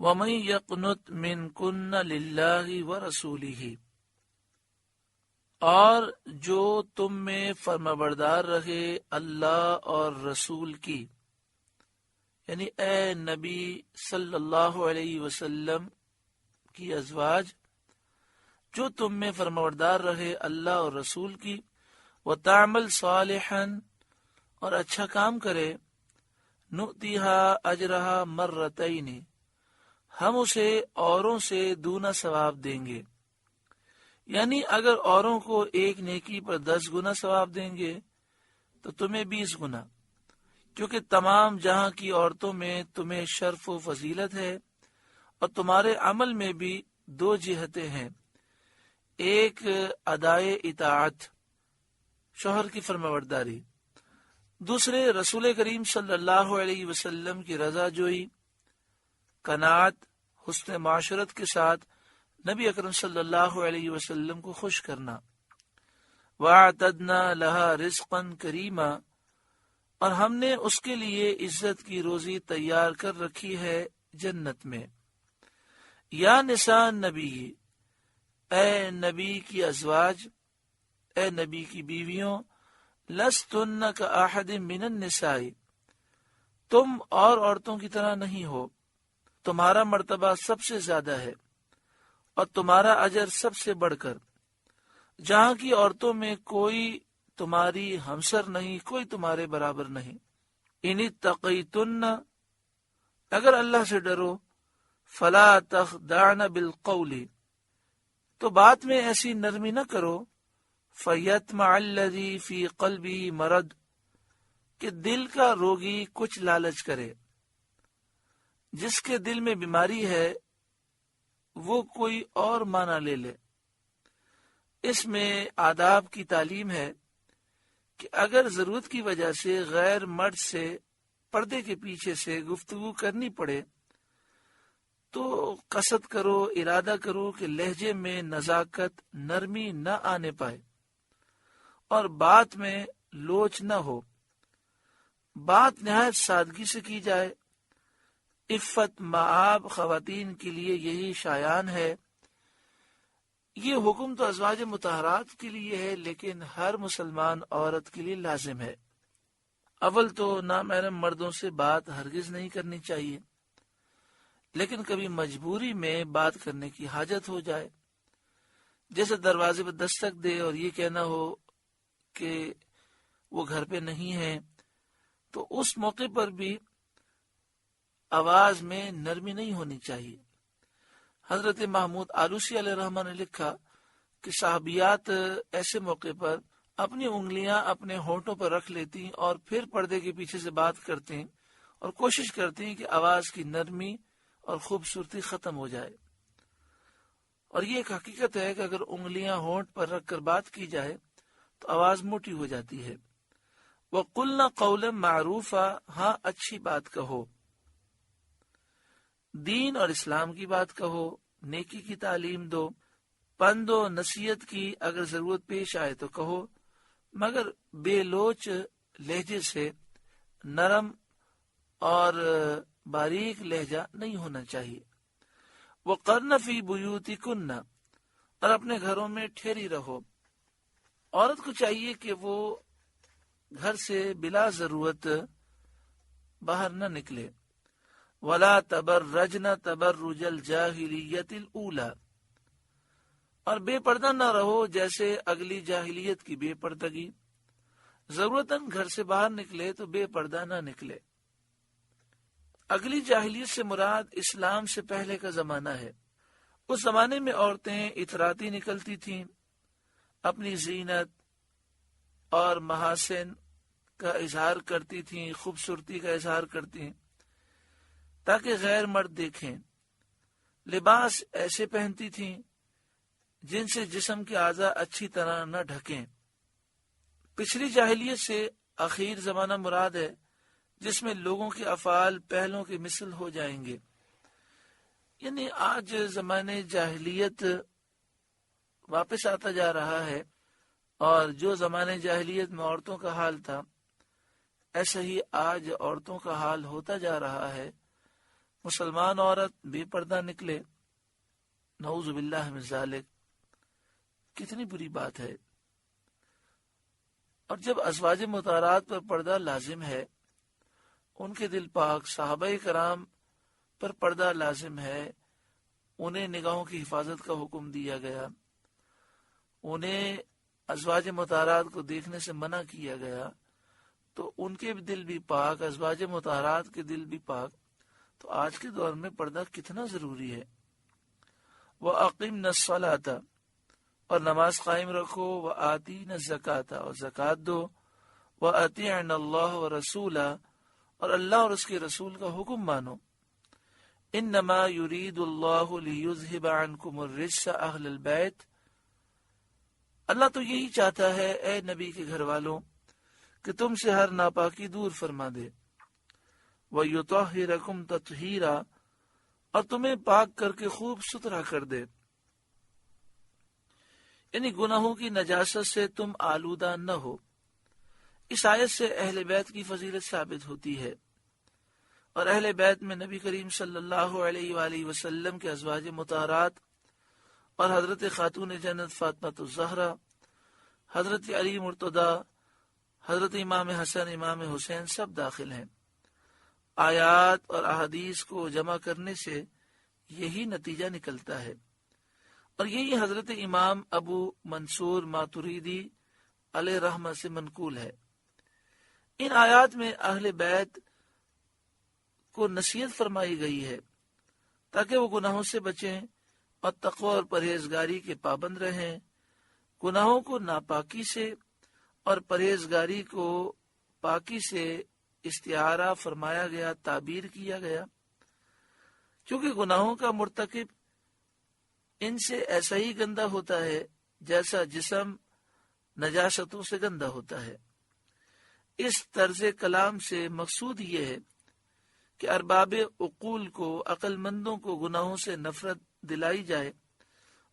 وَمَن يَقْنُتْ مِنْكُنَّ لِلَّهِ وَرَسُولِهِ، اور جو تم میں فرمانبردار رہے اللہ اور رسول کی، یعنی اے نبی صلی اللہ علیہ وسلم کی ازواج، جو تم میں فرمانبردار رہے اللہ اور رسول کی، وَتَعْمَلْ صَالِحًا، اور اچھا کام کرے، نُؤْتِهَا أَجْرَهَا مَرَّتَيْنِ، ہم اسے اوروں سے دونا ثواب دیں گے۔ یعنی اگر اوروں کو ایک نیکی پر 10 گنا ثواب دیں گے تو تمہیں 20 گنا، کیونکہ تمام جہاں کی عورتوں میں تمہیں شرف و فضیلت ہے، اور تمہارے عمل میں بھی 2 جہتیں ہیں، ایک ادائے اطاعت، شوہر کی فرمانبرداری، دوسرے رسول کریم صلی اللہ علیہ وسلم کی رضا جوئی، قناعت، حسن معاشرت کے ساتھ نبی اکرم صلی اللہ علیہ وسلم کو خوش کرنا۔ وَأَعْتَدْنَا لَهَا رِزْقًا كَرِيمًا، اور ہم نے اس کے لیے عزت کی روزی تیار کر رکھی ہے جنت میں۔ یا نساء نبی، اے نبی کی ازواج، اے نبی کی بیویوں، لستن کأحد من النساء، تم اور عورتوں کی طرح نہیں ہو، تمہارا مرتبہ سب سے زیادہ ہے اور تمہارا اجر سب سے بڑھ کر، جہاں کی عورتوں میں کوئی تمہاری ہمسر نہیں، کوئی تمہارے برابر نہیں۔ ان اتقیتن، اگر اللہ سے ڈرو، فلا تخضعن بالقول، تو بات میں ایسی نرمی نہ کرو، فیطمع الذی فی قلبہ مرض، کہ دل کا روگی کچھ لالچ کرے، جس کے دل میں بیماری ہے وہ کوئی اور معنی لے لے۔ اس میں آداب کی تعلیم ہے کہ اگر ضرورت کی وجہ سے غیر مرد سے پردے کے پیچھے سے گفتگو کرنی پڑے تو قصد کرو، ارادہ کرو کہ لہجے میں نزاکت، نرمی نہ آنے پائے اور بات میں لوچ نہ ہو، بات نہایت سادگی سے کی جائے۔ عفت مآب خواتین کے لیے یہی شایان ہے۔ یہ حکم تو ازواج مطہرات کے لیے ہے، لیکن ہر مسلمان عورت کے لیے لازم ہے۔ اول تو نامحرم مردوں سے بات ہرگز نہیں کرنی چاہیے، لیکن کبھی مجبوری میں بات کرنے کی حاجت ہو جائے، جیسے دروازے پہ دستک دے اور یہ کہنا ہو کہ وہ گھر پہ نہیں ہے، تو اس موقع پر بھی آواز میں نرمی نہیں ہونی چاہیے۔ حضرت محمود آلوسی علیہ الرحمہ نے لکھا کہ صحابیات ایسے موقع پر اپنی انگلیاں اپنے ہونٹوں پر رکھ لیتی اور پھر پردے کے پیچھے سے بات کرتے اور کوشش کرتی کہ آواز کی نرمی اور خوبصورتی ختم ہو جائے۔ اور یہ ایک حقیقت ہے کہ اگر انگلیاں ہونٹ پر رکھ کر بات کی جائے تو آواز موٹی ہو جاتی ہے۔ وَقُلْنَا قَوْلًا مَعْرُوفًا، ہاں اچھی بات کہو، دین اور اسلام کی بات کہو، نیکی کی تعلیم دو، پند و نصیحت کی اگر ضرورت پیش آئے تو کہو، مگر بے لوچ لہجے سے، نرم اور باریک لہجہ نہیں ہونا چاہیے۔ وَقَرْنَ فِي بُيُوتِكُنَّ، اور اپنے گھروں میں ٹھہری رہو۔ عورت کو چاہیے کہ وہ گھر سے بلا ضرورت باہر نہ نکلے۔ وَلَا تَبَرَّجْنَ تَبَرُّجَ الْجَاهِلِيَّةِ الْأُولَى، اور بے پردہ نہ رہو جیسے اگلی جاہلیت کی بے پردگی۔ ضرورتاً گھر سے باہر نکلے تو بے پردہ نہ نکلے۔ اگلی جاہلیت سے مراد اسلام سے پہلے کا زمانہ ہے۔ اس زمانے میں عورتیں اطراتی نکلتی تھیں، اپنی زینت اور محاسن کا اظہار کرتی تھیں، خوبصورتی کا اظہار کرتی ہیں تاکہ غیر مرد دیکھیں۔ لباس ایسے پہنتی تھیں جن سے جسم کے اعضاء اچھی طرح نہ ڈھکیں۔ پچھلی جاہلیت سے اخیر زمانہ مراد ہے جس میں لوگوں کے افعال پہلوں کے مثل ہو جائیں گے۔ یعنی آج زمانے جاہلیت واپس آتا جا رہا ہے، اور جو زمانے جاہلیت میں عورتوں کا حال تھا ایسا ہی آج عورتوں کا حال ہوتا جا رہا ہے. مسلمان عورت بے پردہ نکلے، نعوذ باللہ من ذالک، کتنی بری بات ہے. اور جب ازواج مطہرات پر پردہ لازم ہے، ان کے دل پاک، صحابہ کرام پر پردہ لازم ہے، انہیں نگاہوں کی حفاظت کا حکم دیا گیا، انہیں ازواج مطہرات کو دیکھنے سے منع کیا گیا، تو ان کے دل بھی پاک، ازواج مطہرات کے دل بھی پاک. تو آج کے دور میں پردہ کتنا ضروری ہے. وَأَقِمْنَا الصَّلَاةَ، اور نماز قائم رکھو، وَآتِينَا الزَّكَاةَ، اور زکوٰۃ دو، وَأَطِيعْنَا اللَّهَ وَرَسُولَهُ، اور اللہ اور اس کے رسول کا حکم مانو. انما یرید اللہ لیذہب عنکم الرجس اہل البیت، اللہ تو یہی چاہتا ہے اے نبی کے گھر والوں کہ تم سے ہر ناپاکی دور فرما دے. وَیُطَہِّرَکُمْ تَطْہِیرًا، اور تمہیں پاک کر کے خوب ستھرا کر دے، یعنی گناہوں کی نجاست سے تم آلودہ نہ ہو. اس آیت سے اہل بیت کی فضیلت ثابت ہوتی ہے، اور اہل بیت میں نبی کریم صلی اللہ علیہ وآلہ وسلم کے ازواج مطہرات اور حضرت خاتون جنت فاطمہ الزہرا، حضرت علی مرتضی، حضرت امام حسن، امام حسین سب داخل ہیں. آیات اور احادیث کو جمع کرنے سے یہی نتیجہ نکلتا ہے، اور یہی حضرت امام ابو منصور ماتریدی علیہ رحمہ سے منقول ہے. ان آیات میں اہل بیت کو نصیحت فرمائی گئی ہے تاکہ وہ گناہوں سے بچیں اور تقوی اور پرہیزگاری کے پابند رہیں. گناہوں کو ناپاکی سے اور پرہیزگاری کو پاکی سے استعارہ فرمایا گیا، تعبیر کیا گیا، کیونکہ گناہوں کا مرتکب ان سے ایسا ہی گندا ہوتا ہے جیسا جسم نجاستوں سے گندا ہوتا ہے. اس طرز کلام سے مقصود یہ ہے کہ ارباب عقول کو، عقل مندوں کو گناہوں سے نفرت دلائی جائے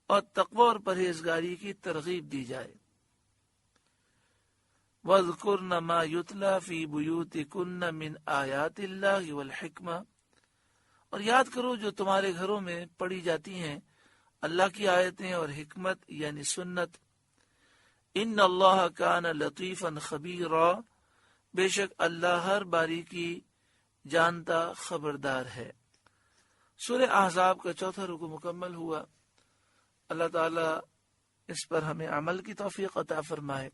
اور تقوی اور پرہیزگاری کی ترغیب دی جائے. وَاذْكُرْنَ مَا يُتْلَى فِي بُيُوتِكُنَّ مِنْ آيَاتِ اللَّهِ وَالْحِكْمَةِ، اور یاد کرو جو تمہارے گھروں میں پڑھی جاتی ہیں اللہ کی آیتیں اور حکمت یعنی سنت. ان اللہ کان لطیفا خبیرا، بے شک اللہ ہر باریکی جانتا خبردار ہے. سورہ احزاب کا چوتھا رکوع مکمل ہوا. اللہ تعالی اس پر ہمیں عمل کی توفیق عطا فرمائے.